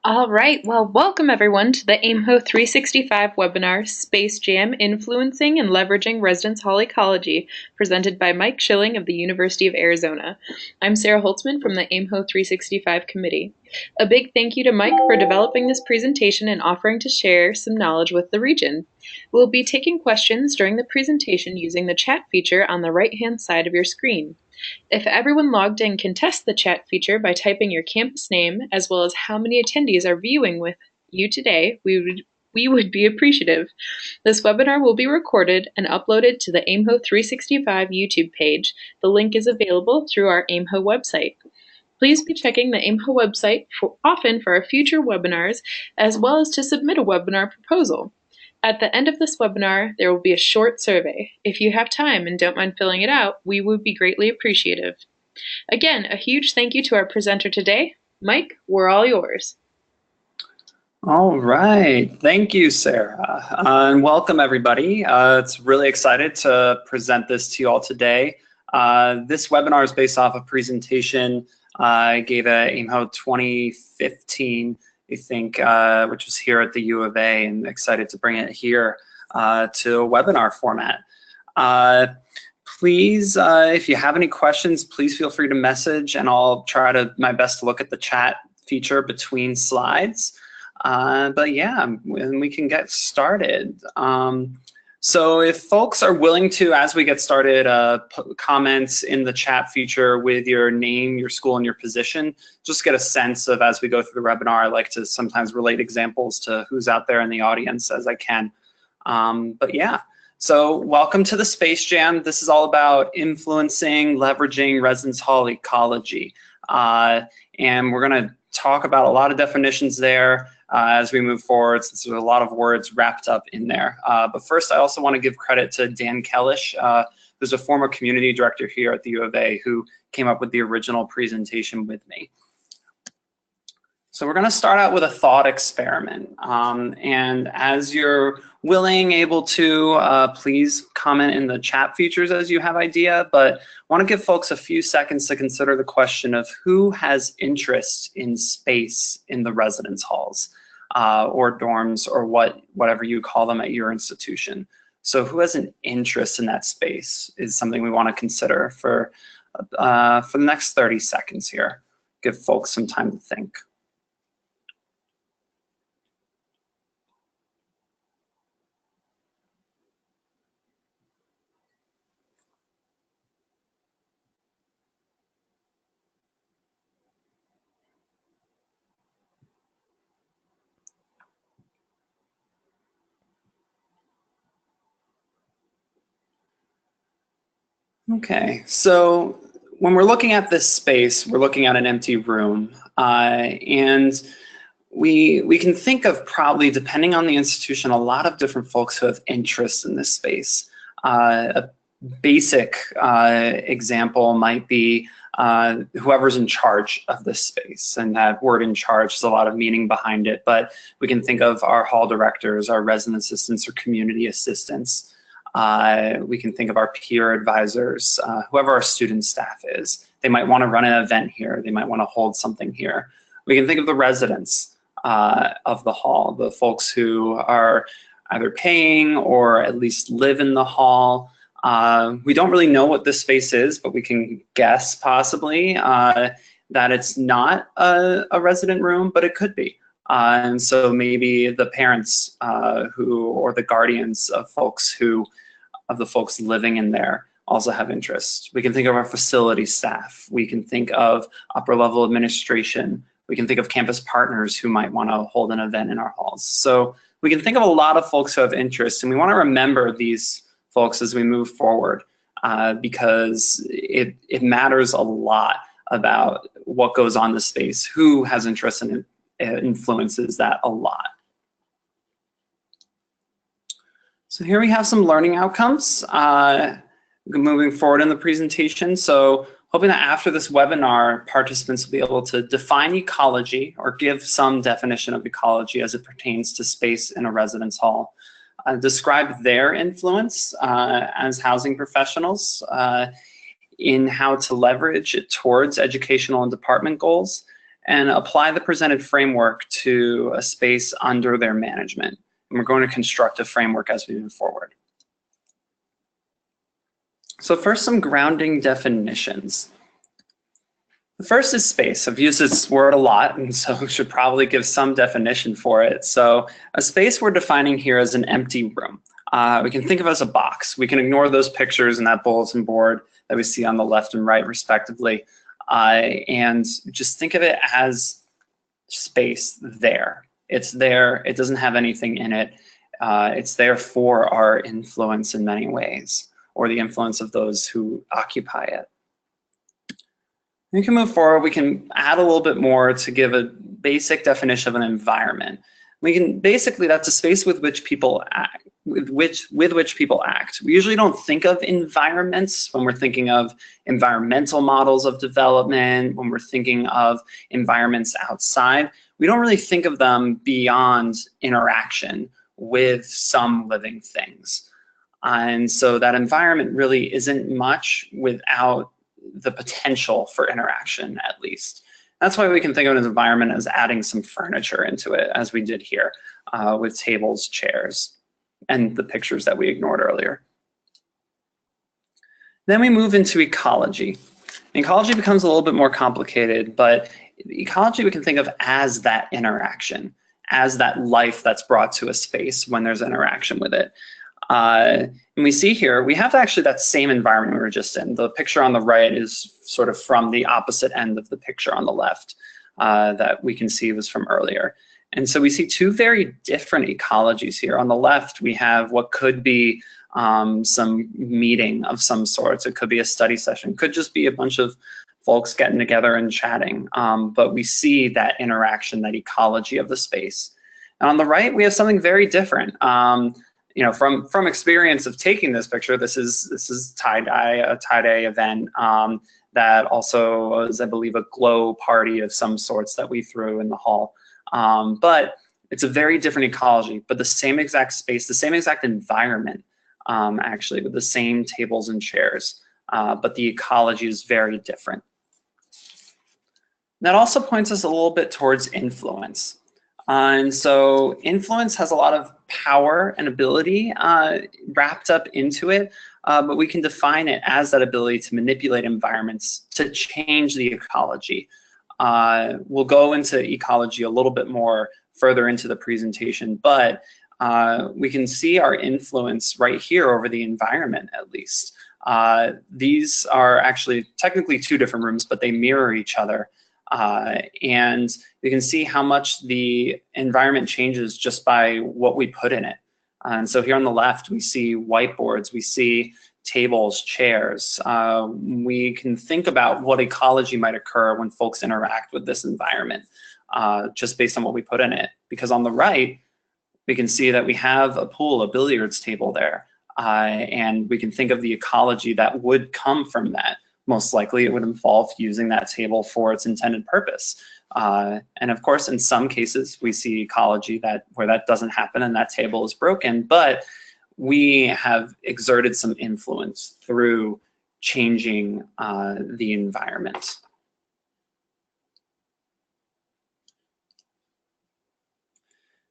All right, well, welcome everyone to the AIMHO 365 webinar, Space Jam, Influencing and Leveraging Residence Hall Ecology, presented by Mike Schilling of the University of Arizona. I'm Sarah Holtzman from the AIMHO 365 committee. A big thank you to Mike for developing this presentation and offering to share some knowledge with the region. We'll be taking questions during the presentation using the chat feature on the right-hand side of your screen. If everyone logged in can test the chat feature by typing your campus name as well as how many attendees are viewing with you today, we would be appreciative. This webinar will be recorded and uploaded to the AIMHO 365 YouTube page. The link is available through our AIMHO website. Please be checking the AIMHO website often for our future webinars, as well as to submit a webinar proposal. At the end of this webinar, there will be a short survey. If you have time and don't mind filling it out, we would be greatly appreciative. Again, a huge thank you to our presenter today. Mike, we're all yours. All right, thank you, Sarah, and welcome everybody. It's really excited to present this to you all today. This webinar is based off a presentation I gave at AIMHO 2015, I think, which was here at the U of A, and excited to bring it here to a webinar format. Please, if you have any questions, please feel free to message, and I'll try my best to look at the chat feature between slides. But yeah, we can get started. So if folks are willing to, as we get started, put comments in the chat feature with your name, your school, and your position, just get a sense of, as we go through the webinar, I like to sometimes relate examples to who's out there in the audience as I can. But yeah, so welcome to the Space Jam. This is all about influencing, leveraging residence hall ecology. And we're gonna talk about a lot of definitions there as we move forward, since there's a lot of words wrapped up in there. But first, I also want to give credit to Dan Kellish, who's a former community director here at the U of A, who came up with the original presentation with me. So we're going to start out with a thought experiment. And as you're willing, able to, please comment in the chat features as you have idea, but I want to give folks a few seconds to consider the question of who has interest in space in the residence halls or dorms or whatever you call them at your institution. So who has an interest in that space is something we want to consider for the next 30 seconds here. Give folks some time to think. Okay, so when we're looking at this space, we're looking at an empty room, and we can think of, probably depending on the institution, a lot of different folks who have interest in this space. A basic example might be whoever's in charge of this space, and that word "in charge" has a lot of meaning behind it, but we can think of our hall directors, our resident assistants, or community assistants. We can think of our peer advisors, whoever our student staff is. They might want to run an event here. They might want to hold something here. We can think of the residents of the hall, the folks who are either paying or at least live in the hall. We don't really know what this space is, but we can guess possibly that it's not a resident room, but it could be. And so maybe the parents or the guardians of the folks living in there also have interest. We can think of our facility staff. We can think of upper level administration. We can think of campus partners who might want to hold an event in our halls. So we can think of a lot of folks who have interest, and we want to remember these folks as we move forward because it matters a lot about what goes on in the space, who has interest, and it influences that a lot. So here we have some learning outcomes moving forward in the presentation. So hoping that after this webinar, participants will be able to define ecology or give some definition of ecology as it pertains to space in a residence hall, describe their influence as housing professionals in how to leverage it towards educational and department goals, and apply the presented framework to a space under their management. And we're going to construct a framework as we move forward. So first, some grounding definitions. The first is space. I've used this word a lot, and so we should probably give some definition for it. So a space we're defining here as an empty room. We can think of it as a box. We can ignore those pictures and that bulletin board that we see on the left and right, respectively, and just think of it as space there. It's there. It doesn't have anything in it. It's there for our influence in many ways, or the influence of those who occupy it. We can move forward. We can add a little bit more to give a basic definition of an environment. We can basically, that's a space with which people act, with which people act. We usually don't think of environments when we're thinking of environmental models of development, when we're thinking of environments outside. We don't really think of them beyond interaction with some living things. And so that environment really isn't much without the potential for interaction, at least. That's why we can think of an environment as adding some furniture into it, as we did here with tables, chairs, and the pictures that we ignored earlier. Then we move into ecology. Ecology becomes a little bit more complicated, but ecology we can think of as that interaction, as that life that's brought to a space when there's interaction with it. And we see here, we have actually that same environment we were just in. The picture on the right is sort of from the opposite end of the picture on the left that we can see was from earlier. And so we see two very different ecologies here. On the left, we have what could be some meeting of some sorts. It could be a study session. It could just be a bunch of folks getting together and chatting. But we see that interaction, that ecology of the space. And on the right, we have something very different. You know, from experience of taking this picture, this is tie-dye, a tie-dye event that also was, I believe, a glow party of some sorts that we threw in the hall. But it's a very different ecology, but the same exact space, the same exact environment, actually, with the same tables and chairs, but the ecology is very different. That also points us a little bit towards influence. And so influence has a lot of power and ability wrapped up into it, but we can define it as that ability to manipulate environments to change the ecology. We'll go into ecology a little bit more further into the presentation, but we can see our influence right here over the environment, at least. These are actually technically two different rooms, but they mirror each other. And you can see how much the environment changes just by what we put in it. And so here on the left, we see whiteboards, we see tables, chairs. We can think about what ecology might occur when folks interact with this environment, just based on what we put in it. Because on the right, we can see that we have a pool, a billiards table there. And we can think of the ecology that would come from that. Most likely it would involve using that table for its intended purpose. And of course, in some cases, we see ecology where that doesn't happen and that table is broken, but we have exerted some influence through changing the environment.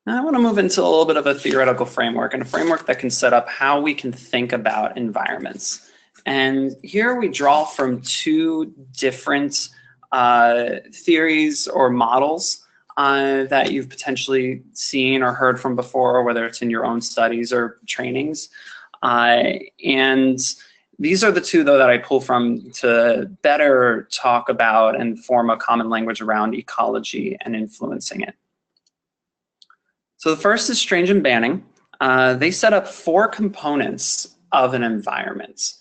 Now I want to move into a little bit of a theoretical framework, and a framework that can set up how we can think about environments. And here we draw from two different theories or models that you've potentially seen or heard from before, whether it's in your own studies or trainings. And these are the two, though, that I pull from to better talk about and form a common language around ecology and influencing it. So the first is Strange and Banning. They set up 4 components of an environment.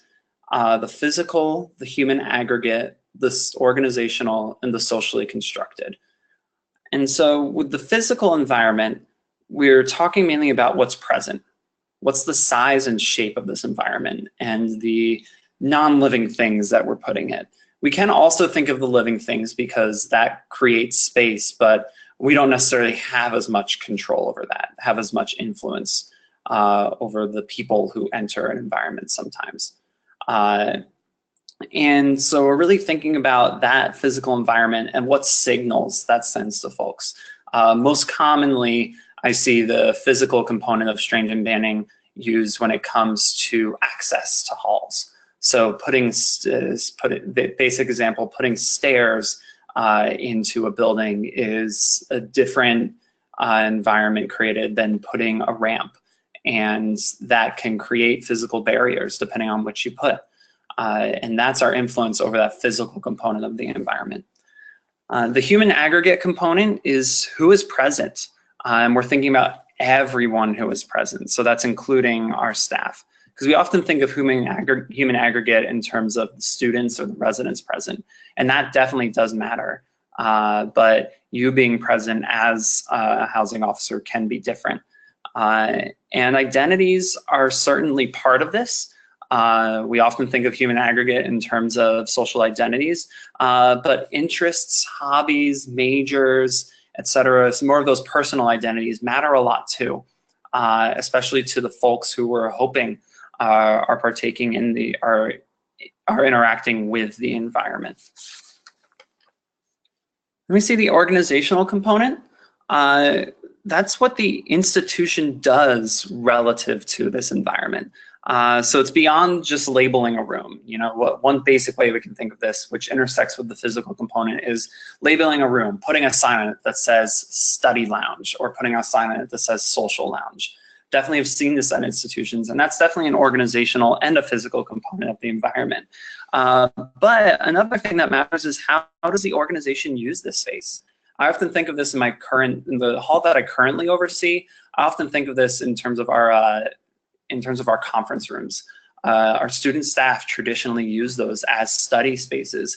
The physical, the human aggregate, the organizational, and the socially constructed. And so with the physical environment, we're talking mainly about what's present. What's the size and shape of this environment and the non-living things that we're putting in. We can also think of the living things because that creates space, but we don't necessarily have as much control over that, have as much influence over the people who enter an environment sometimes. And so we're really thinking about that physical environment and what signals that sends to folks. Most commonly, I see the physical component of strange and banning used when it comes to access to halls. So the basic example, putting stairs into a building is a different environment created than putting a ramp. And that can create physical barriers depending on what you put. And that's our influence over that physical component of the environment. The human aggregate component is who is present. And we're thinking about everyone who is present. So that's including our staff. Because we often think of human aggregate in terms of the students or the residents present. And that definitely does matter. But you being present as a housing officer can be different. And identities are certainly part of this. We often think of human aggregate in terms of social identities, but interests, hobbies, majors, etc., some more of those personal identities matter a lot too, especially to the folks who we're hoping are partaking in are interacting with the environment. Let me see the organizational component. That's what the institution does relative to this environment. So it's beyond just labeling a room. You know, one basic way we can think of this, which intersects with the physical component, is labeling a room, putting a sign on it that says study lounge, or putting a sign on it that says social lounge. Definitely have seen this at institutions, and that's definitely an organizational and a physical component of the environment. But another thing that matters is how does the organization use this space? I often think of this in the hall that I currently oversee. I often think of this in terms of our conference rooms. Our student staff traditionally use those as study spaces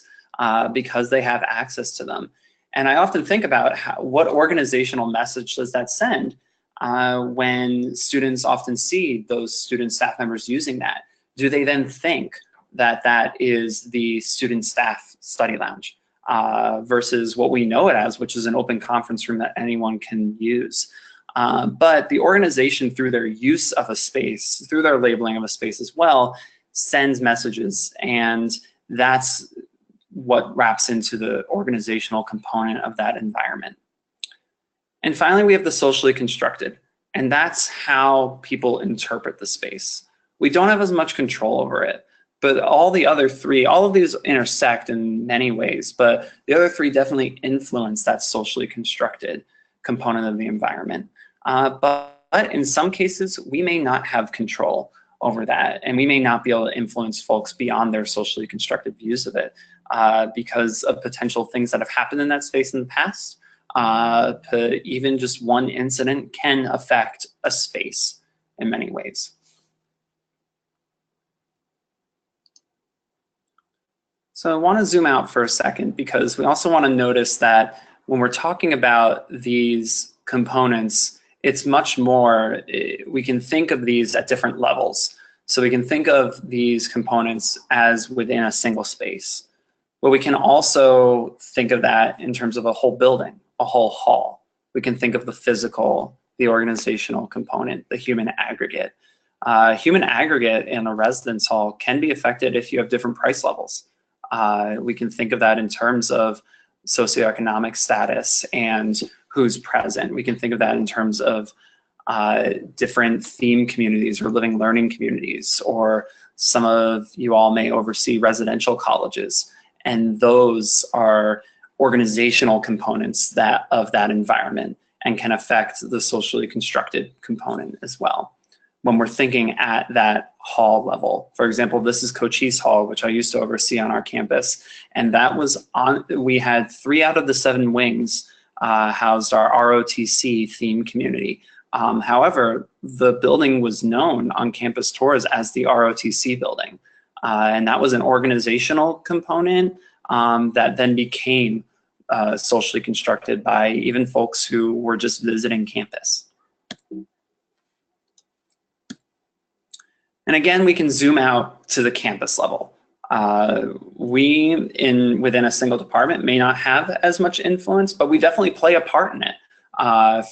because they have access to them. And I often think about what organizational message does that send when students often see those student staff members using that. Do they then think that that is the student staff study lounge versus what we know it as, which is an open conference room that anyone can use? But the organization, through their use of a space, through their labeling of a space as well, sends messages, and that's what wraps into the organizational component of that environment. And finally, we have the socially constructed, and that's how people interpret the space. We don't have as much control over it, but all the other three, all of these intersect in many ways, but the other three definitely influence that socially constructed component of the environment. But in some cases, we may not have control over that, and we may not be able to influence folks beyond their socially constructed views of it because of potential things that have happened in that space in the past. Even just one incident can affect a space in many ways. So I want to zoom out for a second because we also want to notice that when we're talking about these components, it's much more, we can think of these at different levels. So we can think of these components as within a single space, but we can also think of that in terms of a whole building, a whole hall. We can think of the physical, the organizational component, the human aggregate. Human aggregate in a residence hall can be affected if you have different price levels. We can think of that in terms of socioeconomic status and who's present. We can think of that in terms of different theme communities or living learning communities, or some of you all may oversee residential colleges, and those are organizational components of that environment and can affect the socially constructed component as well. When we're thinking at that hall level. For example, this is Cochise Hall, which I used to oversee on our campus. And that was we had 3 out of the 7 wings housed our ROTC theme community. However, the building was known on campus tours as the ROTC building. And that was an organizational component that then became socially constructed by even folks who were just visiting campus. And again, we can zoom out to the campus level. Within a single department may not have as much influence, but we definitely play a part in it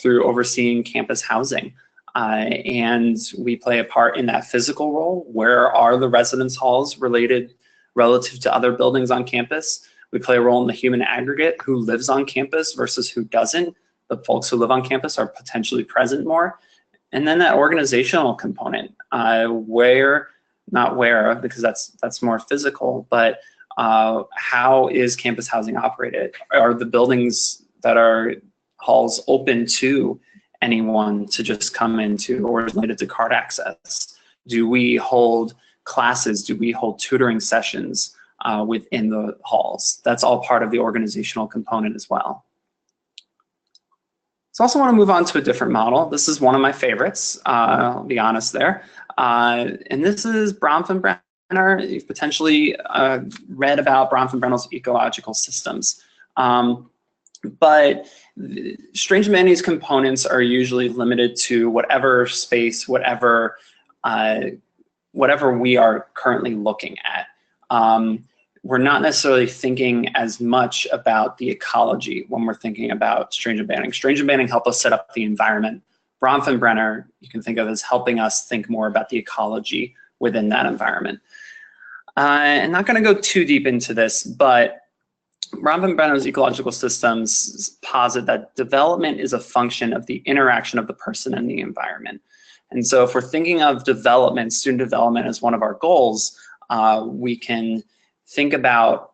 through overseeing campus housing. And we play a part in that physical role. Where are the residence halls related relative to other buildings on campus. We play a role in the human aggregate, who lives on campus versus who doesn't. The folks who live on campus are potentially present more. And then that organizational component, not where, because that's more physical, but how is campus housing operated? Are the buildings that are halls open to anyone to just come into, or related to card access? Do we hold classes? Do we hold tutoring sessions within the halls? That's all part of the organizational component as well. So I also want to move on to a different model. This is one of my favorites, I'll be honest there. And this is Bronfenbrenner. You've potentially read about Bronfenbrenner's ecological systems. But strange humanities components are usually limited to whatever space, whatever we are currently looking at. We're not necessarily thinking as much about the ecology when we're thinking about strange abandonning. Strange abandonning help us set up the environment. Bronfenbrenner, you can think of as helping us think more about the ecology within that environment. I'm not going to go too deep into this, but Bronfenbrenner's ecological systems posit that development is a function of the interaction of the person and the environment. And so if we're thinking of development, student development as one of our goals, we can think about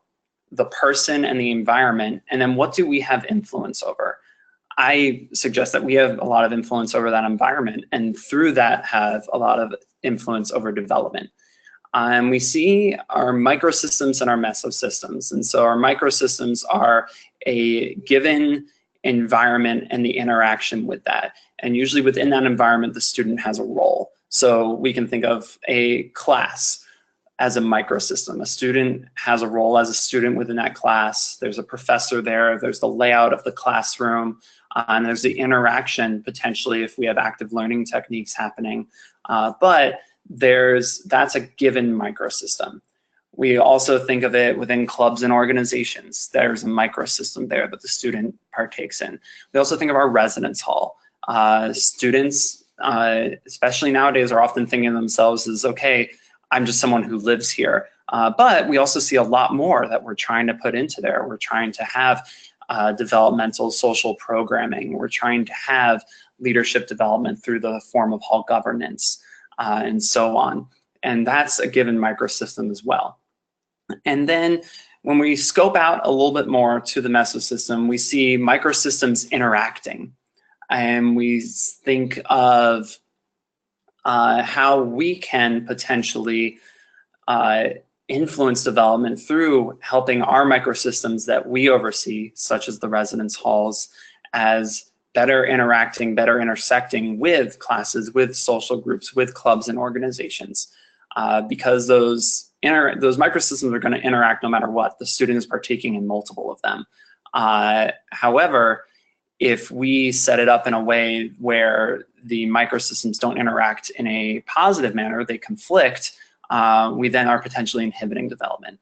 the person and the environment, and then what do we have influence over? I suggest that we have a lot of influence over that environment, and through that have a lot of influence over development. We see our microsystems and our mesosystems. And so our microsystems are a given environment and the interaction with that. And usually within that environment, the student has a role. So we can think of a class as a microsystem. A student has a role as a student within that class. There's a professor there, there's the layout of the classroom, and there's the interaction potentially if we have active learning techniques happening. But that's a given microsystem. We also think of it within clubs and organizations. There's a microsystem there that the student partakes in. We also think of our residence hall. Students, especially nowadays, are often thinking of themselves as, okay, I'm just someone who lives here. But we also see a lot more that we're trying to put into there. We're trying to have developmental social programming. We're trying to have leadership development through the form of hall governance and so on. And that's a given microsystem as well. And then when we scope out a little bit more to the mesosystem, we see microsystems interacting. And we think of how we can potentially influence development through helping our microsystems that we oversee, such as the residence halls, as better interacting, better intersecting with classes, with social groups, with clubs and organizations, because those microsystems are going to interact no matter what. The student is partaking in multiple of them. However, if we set it up in a way where the microsystems don't interact in a positive manner, they conflict, we then are potentially inhibiting development.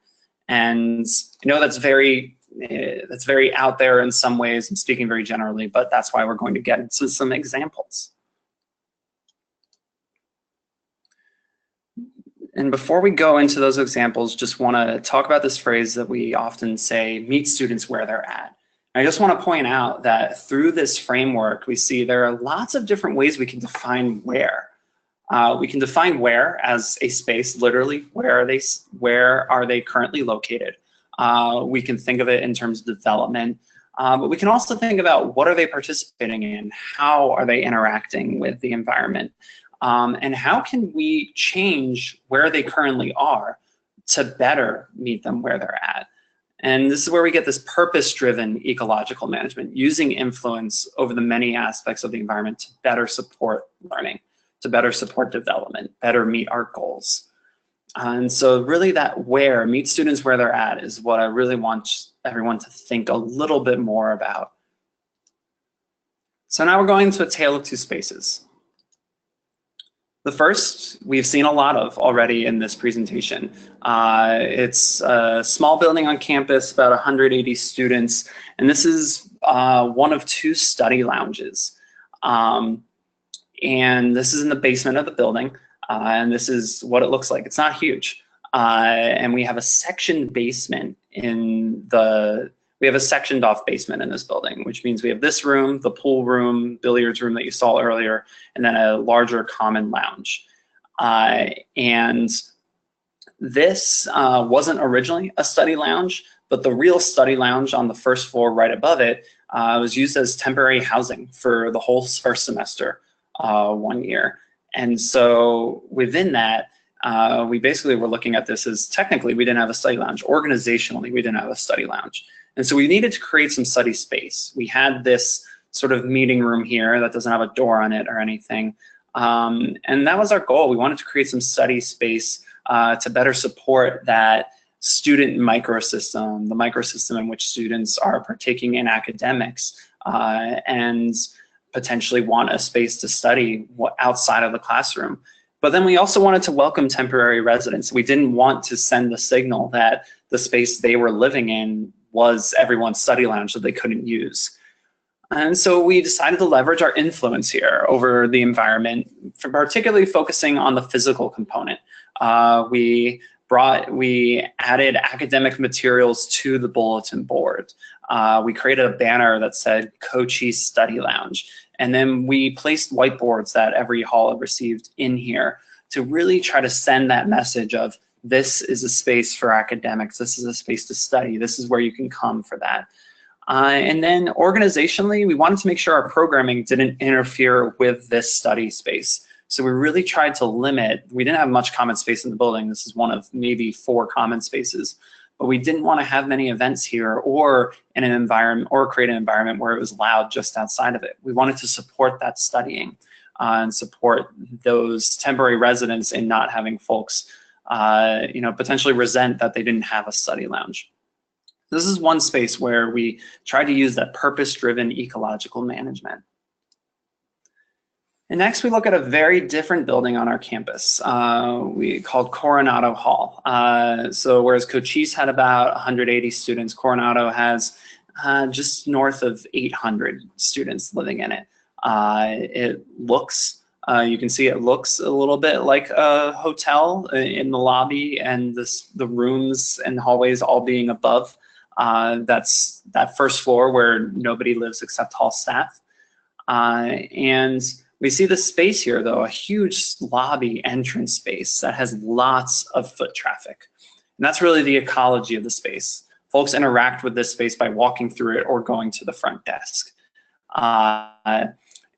And I know that's very out there in some ways. I'm speaking very generally, but that's why we're going to get into some examples. And before we go into those examples, just want to talk about this phrase that we often say, meet students where they're at. I just want to point out that through this framework, we see there are lots of different ways we can define where. We can define where as a space, literally, where are they currently located? We can think of it in terms of development, but we can also think about what are they participating in? How are they interacting with the environment? And how can we change where they currently are to better meet them where they're at? And this is where we get this purpose-driven ecological management, using influence over the many aspects of the environment to better support learning, to better support development, better meet our goals. And so really that where, meet students where they're at, is what I really want everyone to think a little bit more about. So now we're going to a tale of two spaces. The first, we've seen a lot of already in this presentation. It's a small building on campus, about 180 students, and this is one of two study lounges. And this is in the basement of the building, and this is what it looks like. It's not huge. And we have a sectioned basement we have a sectioned off basement in this building, which means we have this room, the pool room, billiards room that you saw earlier, and then a larger common lounge. And this wasn't originally a study lounge, but the real study lounge on the first floor right above it was used as temporary housing for the whole first semester 1 year. And so within that, we basically were looking at this as technically we didn't have a study lounge. Organizationally, we didn't have a study lounge. And so we needed to create some study space. We had this sort of meeting room here that doesn't have a door on it or anything. And that was our goal. We wanted to create some study space to better support that student microsystem, the microsystem in which students are partaking in academics and potentially want a space to study outside of the classroom. But then we also wanted to welcome temporary residents. We didn't want to send the signal that the space they were living in was everyone's study lounge that they couldn't use. And so we decided to leverage our influence here over the environment, particularly focusing on the physical component. We added academic materials to the bulletin board. We created a banner that said Cochise Study Lounge. And then we placed whiteboards that every hall had received in here to really try to send that message of this is a space for academics, this is a space to study, this is where you can come for that. And then organizationally, we wanted to make sure our programming didn't interfere with this study space. So we really tried to limit, we didn't have much common space in the building. This is one of maybe 4 common spaces, but we didn't want to have many events here or in an environment or create an environment where it was loud just outside of it. We wanted to support that studying and support those temporary residents in not having folks potentially resent that they didn't have a study lounge. This is one space where we try to use that purpose-driven ecological management. And next we look at a very different building on our campus, we called Coronado Hall. So whereas Cochise had about 180 students, Coronado has just north of 800 students living in it. It looks, you can see it looks a little bit like a hotel in the lobby and the rooms and hallways all being above. That's that first floor where nobody lives except hall staff. And we see the space here, though, a huge lobby entrance space that has lots of foot traffic. And that's really the ecology of the space. Folks interact with this space by walking through it or going to the front desk.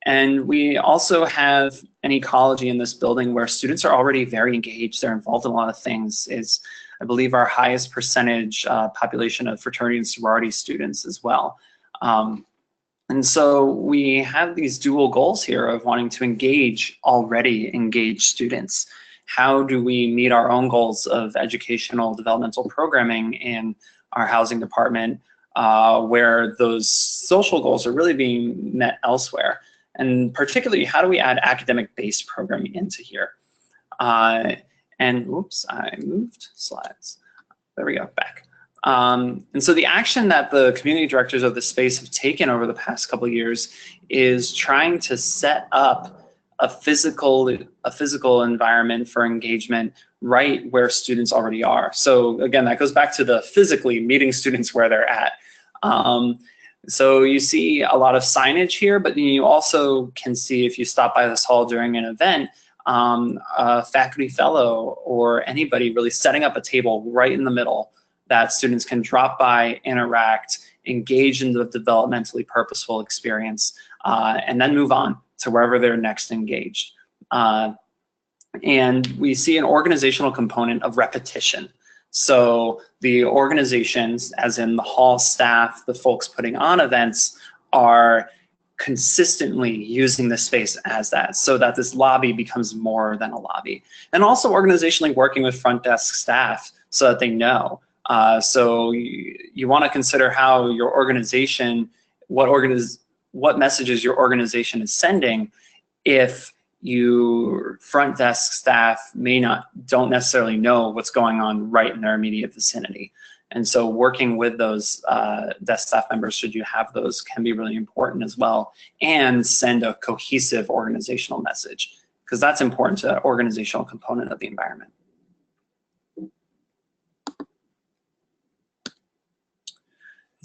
And we also have an ecology in this building where students are already very engaged. They're involved in a lot of things. It's, I believe, our highest percentage population of fraternity and sorority students as well. And so we have these dual goals here of wanting to engage already engaged students. How do we meet our own goals of educational developmental programming in our housing department where those social goals are really being met elsewhere? And particularly, how do we add academic-based programming into here? And oops, I moved slides. There we go, back. And so the action that the community directors of the space have taken over the past couple of years is trying to set up a physical environment for engagement right where students already are. So again, that goes back to the physically meeting students where they're at. So you see a lot of signage here, but you also can see if you stop by this hall during an event, a faculty fellow or anybody really setting up a table right in the middle that students can drop by, interact, engage in the developmentally purposeful experience, and then move on to wherever they're next engaged. And we see an organizational component of repetition. So the organizations, as in the hall staff, the folks putting on events, are consistently using this space as that, so that this lobby becomes more than a lobby. And also organizationally working with front desk staff so that they know. So you want to consider how your organization, what messages your organization is sending if your front desk staff don't necessarily know what's going on right in their immediate vicinity. And so working with those desk staff members, should you have those, can be really important as well, and send a cohesive organizational message, because that's important to the organizational component of the environment.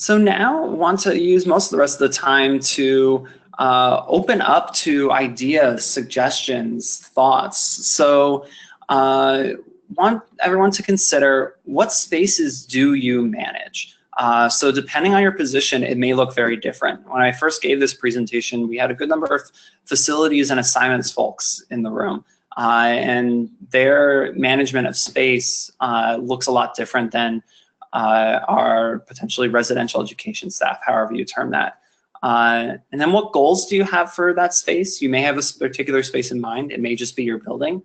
So now want to use most of the rest of the time to open up to ideas, suggestions, thoughts. So want everyone to consider, what spaces do you manage? So depending on your position, it may look very different. When I first gave this presentation, we had a good number of facilities and assignments folks in the room. And their management of space looks a lot different than our potentially residential education staff, however you term that. And then what goals do you have for that space? You may have a particular space in mind. It may just be your building.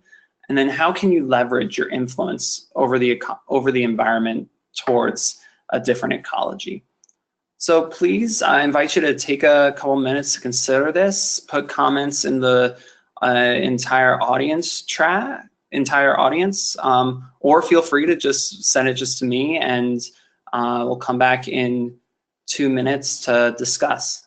And then how can you leverage your influence over the environment towards a different ecology? So please, I invite you to take a couple minutes to consider this, put comments in the entire audience, or feel free to just send it just to me, and we'll come back in 2 minutes to discuss.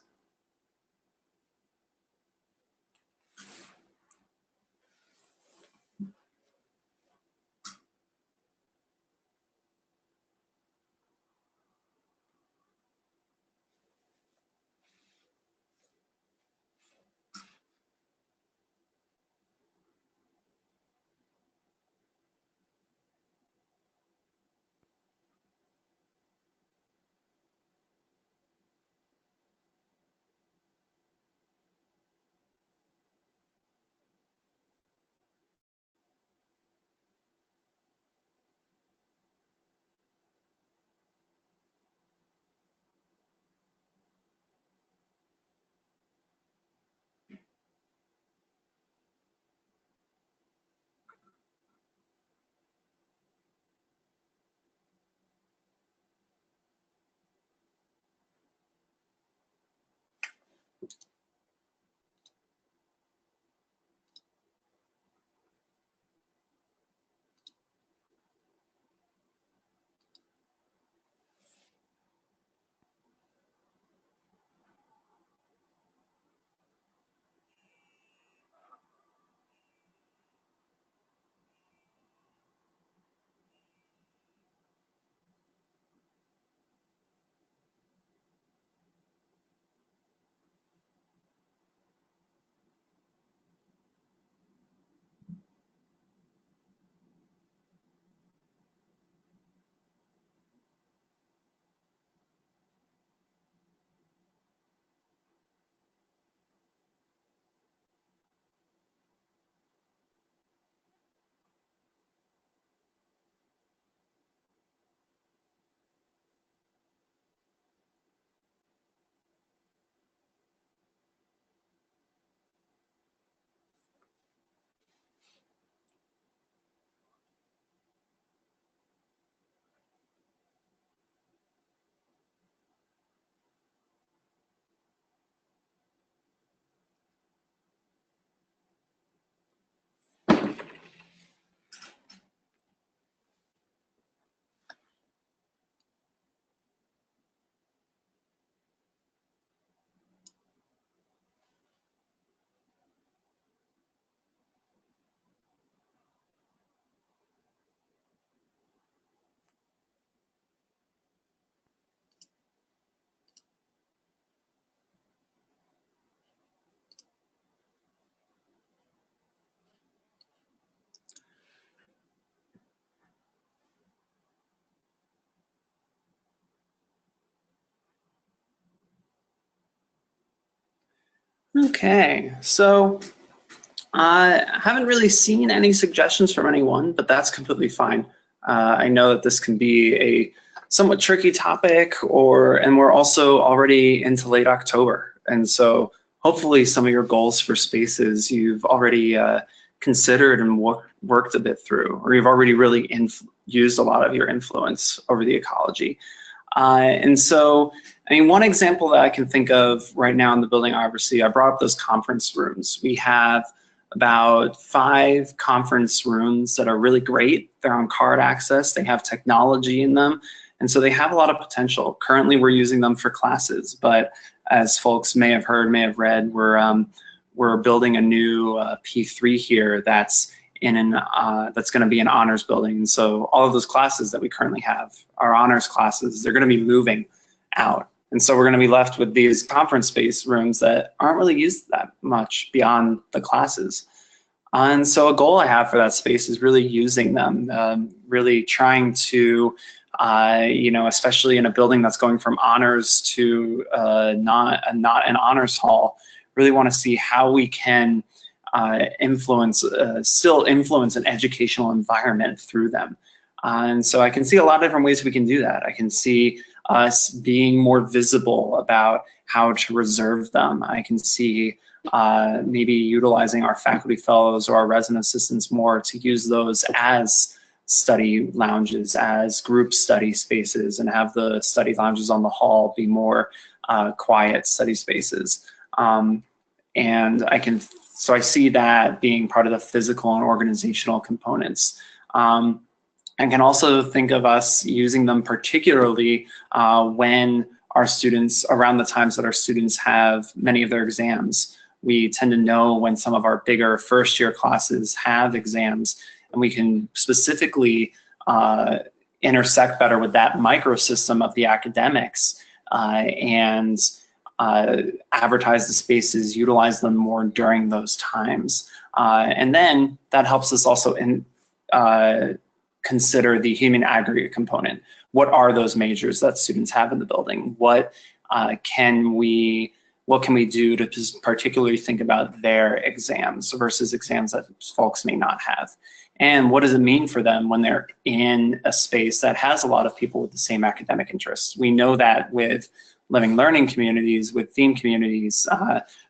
Okay, so I haven't really seen any suggestions from anyone, but that's completely fine. I know that this can be a somewhat tricky topic, and we're also already into late October. And so hopefully some of your goals for spaces you've already considered and worked a bit through, or you've already really used a lot of your influence over the ecology. And so, I mean, one example that I can think of right now in the building I oversee, I brought up those conference rooms. We have about 5 conference rooms that are really great. They're on card access, they have technology in them, and so they have a lot of potential. Currently, we're using them for classes, but as folks may have heard, may have read, we're building a new P3 here that's that's going to be an honors building. And so all of those classes that we currently have, our honors classes, they're going to be moving out. And so we're going to be left with these conference space rooms that aren't really used that much beyond the classes. And so a goal I have for that space is really using them, really trying to, especially in a building that's going from honors to not an honors hall, really want to see how we can still influence an educational environment through them. And so I can see a lot of different ways we can do that. I can see us being more visible about how to reserve them. I can see maybe utilizing our faculty fellows or our resident assistants more to use those as study lounges, as group study spaces, and have the study lounges on the hall be more quiet study spaces. And so I see that being part of the physical and organizational components. I can also think of us using them particularly when our students, around the times that our students have many of their exams. We tend to know when some of our bigger first year classes have exams, and we can specifically intersect better with that microsystem of the academics and advertise the spaces, utilize them more during those times. And then that helps us also consider the human aggregate component. What are those majors that students have in the building? What can we do to particularly think about their exams versus exams that folks may not have? And what does it mean for them when they're in a space that has a lot of people with the same academic interests? We know that with living learning communities, with theme communities,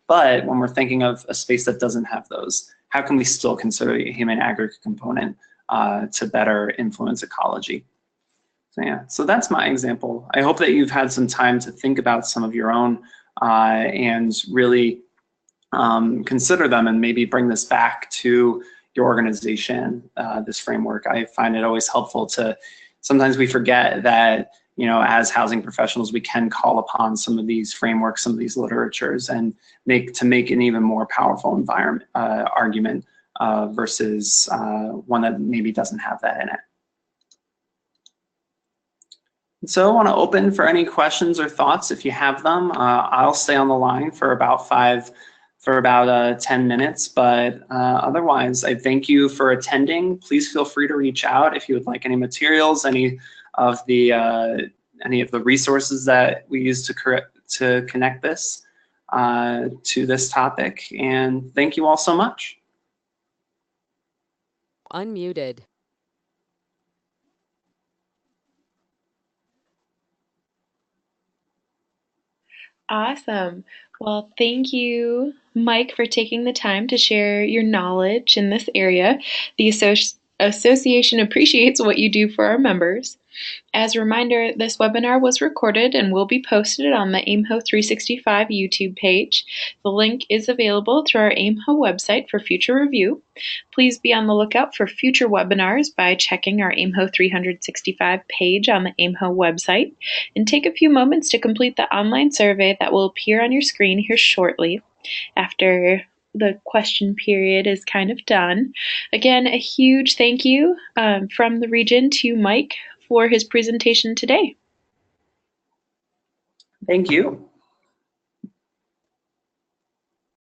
but when we're thinking of a space that doesn't have those, how can we still consider a human aggregate component to better influence ecology? So yeah, so that's my example. I hope that you've had some time to think about some of your own and really consider them and maybe bring this back to your organization, this framework. I find it always helpful to, sometimes we forget that, as housing professionals, we can call upon some of these frameworks, some of these literatures, and make an even more powerful environment argument versus one that maybe doesn't have that in it. So I want to open for any questions or thoughts if you have them. I'll stay on the line for about 10 minutes, but otherwise I thank you for attending. Please feel free to reach out if you would like any materials, any of the resources that we use to connect this to this topic. And thank you all so much. Unmuted. Awesome. Well, thank you, Mike, for taking the time to share your knowledge in this area. The association appreciates what you do for our members. As a reminder, this webinar was recorded and will be posted on the AIMHO 365 YouTube page. The link is available through our AIMHO website for future review. Please be on the lookout for future webinars by checking our AIMHO 365 page on the AIMHO website, and take a few moments to complete the online survey that will appear on your screen here shortly after the question period is kind of done. Again, a huge thank you from the region to Mike for his presentation today. Thank you.